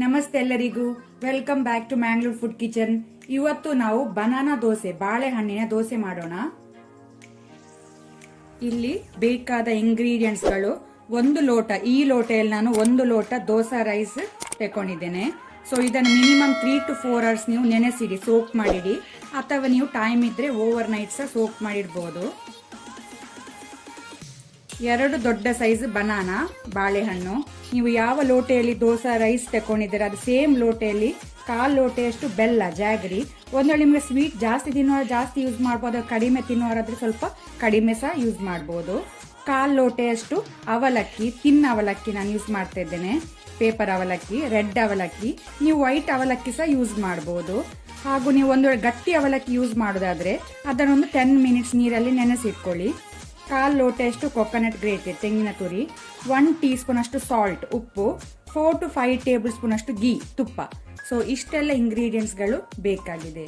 ನಮಸ್ತೆ ಎಲ್ಲರಿಗೂ, welcome back to Mangalore food kitchen. ಇವತ್ತು ನಾವು ಬನಾನಾ ದೋಸೆ, ಬಾಳೆಹಣ್ಣಿನ ದೋಸೆ ಮಾಡೋಣ. ಇಲ್ಲಿ ಬೇಕಾದ ಇಂಗ್ರೀಡಿಯೆಂಟ್ಸ್ಗಳು ಒಂದು ಲೋಟ, ಈ ಲೋಟೆಯಲ್ಲಿ ನಾನು ಒಂದು ಲೋಟ ದೋಸಾ ರೈಸ್ ತಗೊಂಡಿದ್ದೇನೆ. ಸೊ ಇದನ್ನು ಮಿನಿಮಮ್ 3 to 4 hours ನೀವು ನೆನೆಸಿಡಿ, ಸೋಕ್ ಮಾಡಿಡಿ, ಅಥವಾ ನೀವು ಟೈಮ್ ಇದ್ರೆ ಓವರ್ ನೈಟ್ ಸಹ ಸೋಕ್ ಮಾಡಿಡ್ಬೋದು. 2 ದೊಡ್ಡ ಸೈಜ್ ಬನಾನಾ ಬಾಳೆಹಣ್ಣು. ನೀವು ಯಾವ ಲೋಟೆಯಲ್ಲಿ ದೋಸಾ ರೈಸ್ ತಗೊಂಡಿದ್ದೀರ ಅದು ಸೇಮ್ ಲೋಟೆಯಲ್ಲಿ 1/4 ಲೋಟೆಯಷ್ಟು ಬೆಲ್ಲ, ಜಾಗರಿ. ಒಂದು ವೇಳೆ ನಿಮಗೆ ಸ್ವೀಟ್ ಜಾಸ್ತಿ ತಿನ್ನೋರು ಜಾಸ್ತಿ ಯೂಸ್ ಮಾಡ್ಬೋದು, ಕಡಿಮೆ ತಿನ್ನೋರಾದ್ರೆ ಸ್ವಲ್ಪ ಕಡಿಮೆ ಸಹ ಯೂಸ್ ಮಾಡ್ಬೋದು. 1/4 ಲೋಟೆಯಷ್ಟು ಅವಲಕ್ಕಿ, ತಿನ್ನ ಅವಲಕ್ಕಿ ನಾನು ಯೂಸ್ ಮಾಡ್ತಾ ಇದ್ದೇನೆ. ಪೇಪರ್ ಅವಲಕ್ಕಿ, ರೆಡ್ ಅವಲಕ್ಕಿ, ನೀವು ವೈಟ್ ಅವಲಕ್ಕಿ ಸಹ ಯೂಸ್ ಮಾಡ್ಬೋದು. ಹಾಗೂ ನೀವು ಒಂದು ವೇಳೆ ಗಟ್ಟಿ ಅವಲಕ್ಕಿ ಯೂಸ್ ಮಾಡೋದಾದ್ರೆ ಅದನ್ನೊಂದು 10 minutes ನೀರಲ್ಲಿ ನೆನೆಸಿಟ್ಕೊಳ್ಳಿ. 1/4 ಲೋಟೆಯಷ್ಟು ಕೊಕೊನಟ್ ಗ್ರೇಟೆಡ್, ತೆಂಗಿನ ತುರಿ, 1 ಟೀ ಸ್ಪೂನ್ ಅಷ್ಟು ಸಾಲ್ಟ್, ಉಪ್ಪು, 4 to 5 ಟೇಬಲ್ ಸ್ಪೂನ್ ಅಷ್ಟು ಗೀ, ತುಪ್ಪ. ಸೊ ಇಷ್ಟೆಲ್ಲ ಇಂಗ್ರೀಡಿಯೆಂಟ್ಸ್ಗಳು ಬೇಕಾಗಿದೆ.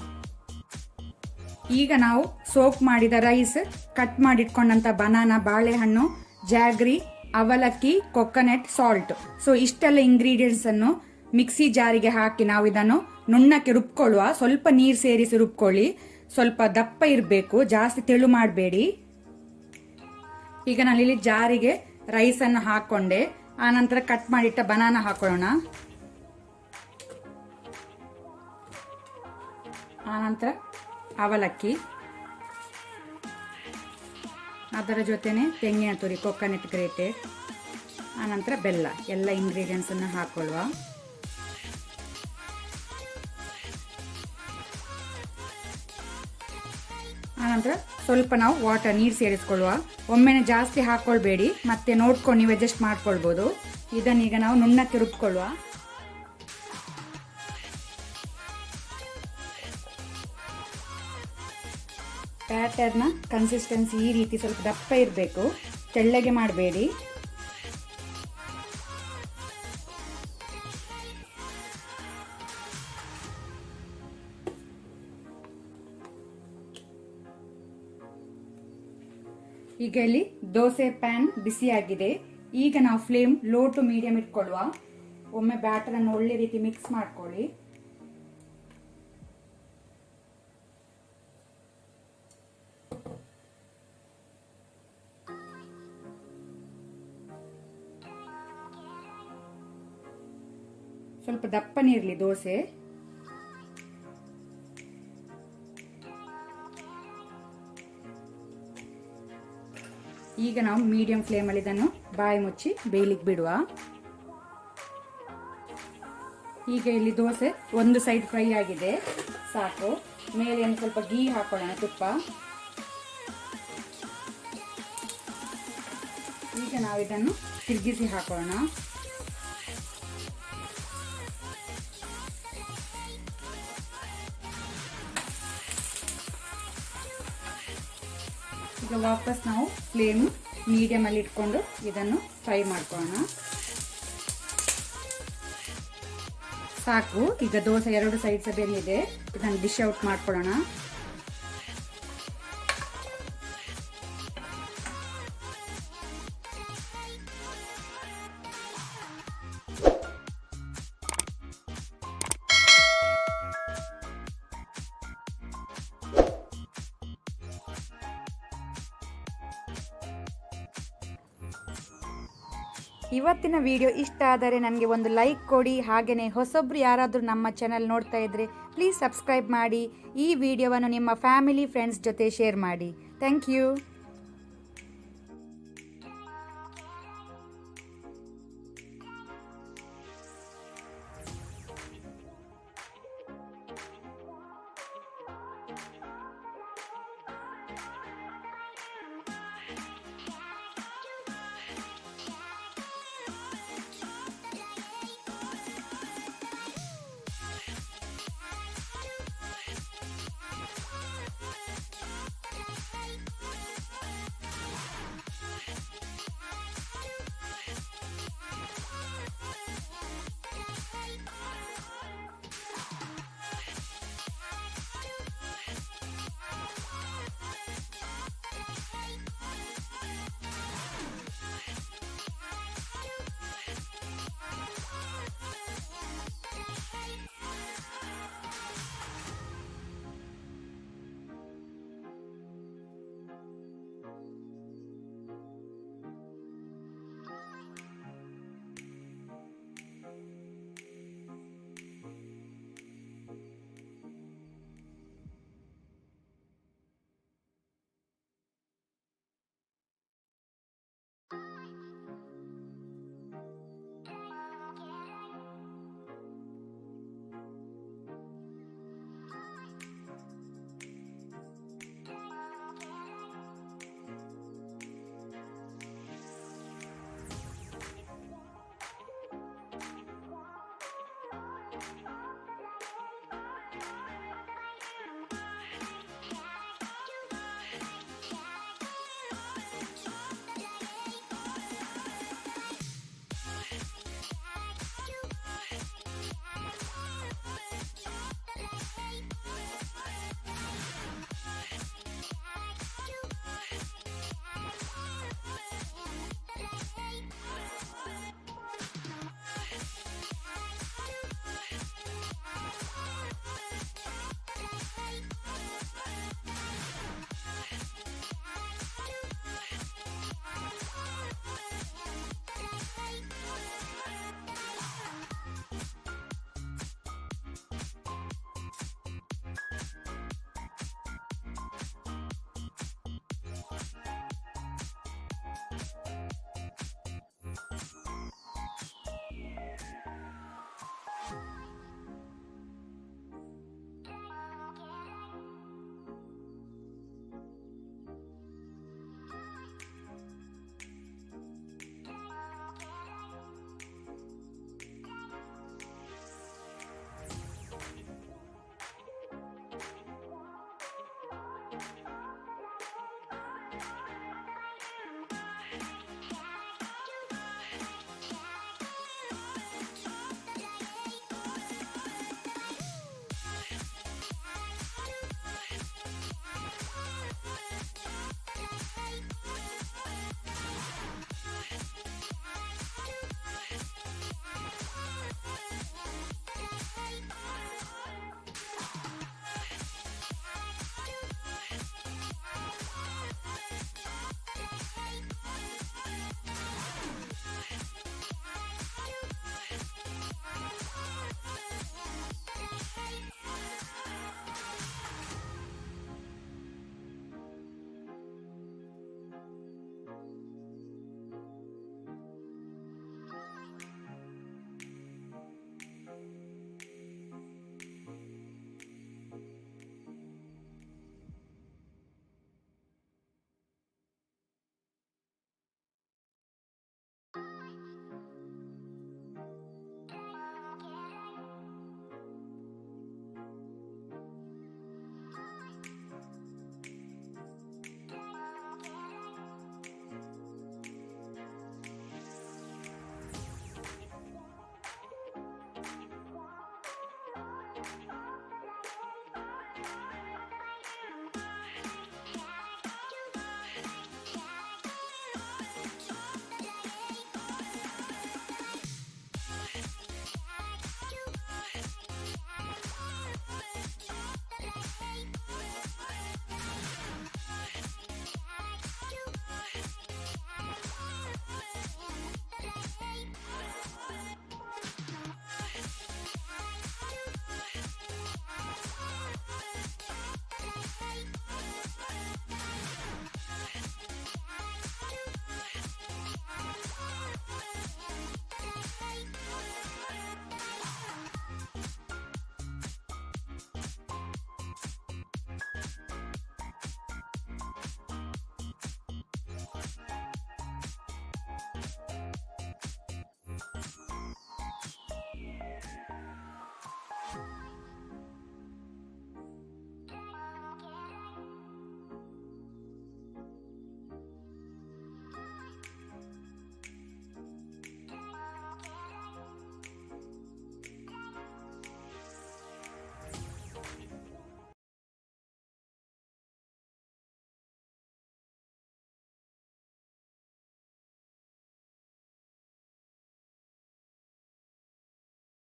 ಈಗ ನಾವು ಸೋಕ್ ಮಾಡಿದ ರೈಸ್, ಕಟ್ ಮಾಡಿಟ್ಕೊಂಡಂತ ಬನಾನಾ, ಬಾಳೆಹಣ್ಣು, ಜಾಗ್ರಿ, ಅವಲಕ್ಕಿ, ಕೊಕೊನಟ್, ಸಾಲ್ಟ್, ಸೊ ಇಷ್ಟೆಲ್ಲ ಇಂಗ್ರೀಡಿಯೆಂಟ್ಸ್ ಅನ್ನು ಮಿಕ್ಸಿ ಜಾರಿಗೆ ಹಾಕಿ ನಾವು ಇದನ್ನು ನುಣ್ಣಕ್ಕೆ ರುಬ್ಕೊಳ್ಳುವ. ಸ್ವಲ್ಪ ನೀರು ಸೇರಿಸಿ ರುಬ್ಕೊಳ್ಳಿ, ಸ್ವಲ್ಪ ದಪ್ಪ ಇರಬೇಕು, ಜಾಸ್ತಿ ತೆಳು ಮಾಡಬೇಡಿ. ಈಗ ನಾನು ಇಲ್ಲಿ ಜಾರಿಗೆ ರೈಸ್ ಅನ್ನು ಹಾಕೊಂಡೆ, ಆನಂತರ ಕಟ್ ಮಾಡಿಟ್ಟ ಬನಾನಾ ಹಾಕೊಳ್ಳೋಣ. ಆನಂತರ ಅವಲಕ್ಕಿ, ಅದರ ಜೊತೆನೆ ತೆಂಗಿನ ತುರಿ, ಕೊಕೊನಟ್ ಗ್ರೇಟೆಡ್, ಆನಂತರ ಬೆಲ್ಲ, ಎಲ್ಲ ಇಂಗ್ರೀಡಿಯೆಂಟ್ಸ್ ಅನ್ನು ಹಾಕೊಳ್ಳುವ. ಆನಂತರ ಸ್ವಲ್ಪ ನಾವು ವಾಟರ್, ನೀರು ಸೇರಿಸ್ಕೊಳ್ಳುವ. ಒಮ್ಮೆನೆ ಜಾಸ್ತಿ ಹಾಕೊಳ್ಬೇಡಿ, ಮತ್ತೆ ನೋಡ್ಕೊಂಡು ನೀವು ಅಡ್ಜಸ್ಟ್ ಮಾಡ್ಕೊಳ್ಬೋದು. ಇದನ್ನೀಗ ನಾವು ನುಣ್ಣಕ್ಕೆ ರುಬ್ಕೊಳ್ಳುವ. ಬ್ಯಾಟರ್ನ ಕನ್ಸಿಸ್ಟೆನ್ಸಿ ಈ ರೀತಿ ಸ್ವಲ್ಪ ದಪ್ಪ ಇರಬೇಕು, ತೆಳ್ಳಗೆ ಮಾಡಬೇಡಿ. ಈಗ ಇಲ್ಲಿ ದೋಸೆ ಪ್ಯಾನ್ ಬಿಸಿಯಾಗಿದೆ. ಈಗ ನಾವು ಫ್ಲೇಮ್ ಲೋ ಟು ಮೀಡಿಯಂ ಇಟ್ಕೊಳ್ಳುವ. ಒಮ್ಮೆ ಬ್ಯಾಟರ್ ಅನ್ನು ಒಳ್ಳೆ ರೀತಿ ಮಿಕ್ಸ್ ಮಾಡ್ಕೊಳ್ಳಿ. ಸ್ವಲ್ಪ ದಪ್ಪನೇ ಇರಲಿ ದೋಸೆ. ಈಗ ನಾವು ಮೀಡಿಯಂ ಫ್ಲೇಮಲ್ಲಿ ಇದನ್ನು ಬಾಯಿ ಮುಚ್ಚಿ ಬೇಯಲಿಕ್ಕೆ ಬಿಡುವ. ಈಗ ಇಲ್ಲಿ ದೋಸೆ ಒಂದು ಸೈಡ್ ಫ್ರೈ ಆಗಿದೆ, ಸಾಕು. ಮೇಲೆ ಒಂದು ಸ್ವಲ್ಪ ಗೀ ಹಾಕೊಳ್ಳೋಣ, ತುಪ್ಪ. ಈಗ ನಾವು ಇದನ್ನು ತಿರುಗಿಸಿ ಹಾಕೋಣ. ಈಗ ವಾಪಸ್ ನಾವು ಫ್ಲೇಮ್ ಮೀಡಿಯಂ ಅಲ್ಲಿ ಇಟ್ಕೊಂಡು ಇದನ್ನು ಫ್ರೈ ಮಾಡ್ಕೊಳ್ಳೋಣ. ಸಾಕು. ಈಗ ದೋಸೆ 2 ಸೈಡ್ಸ್ ಬೆಂದಿದೆ, ಇದನ್ನು ಡಿಶ್ ಔಟ್ ಮಾಡ್ಕೊಳ್ಳೋಣ. ಇವತ್ತಿನ ವಿಡಿಯೋ ಇಷ್ಟ ಆದರೆ ನನಗೆ ಒಂದು ಲೈಕ್ ಕೊಡಿ. ಹಾಗೆಯೇ ಹೊಸೊಬ್ರು ಯಾರಾದರೂ ನಮ್ಮ ಚಾನಲ್ ನೋಡ್ತಾ ಇದ್ದರೆ ಪ್ಲೀಸ್ ಸಬ್ಸ್ಕ್ರೈಬ್ ಮಾಡಿ. ಈ ವಿಡಿಯೋವನ್ನು ನಿಮ್ಮ ಫ್ಯಾಮಿಲಿ ಫ್ರೆಂಡ್ಸ್ ಜೊತೆ ಶೇರ್ ಮಾಡಿ. Thank you.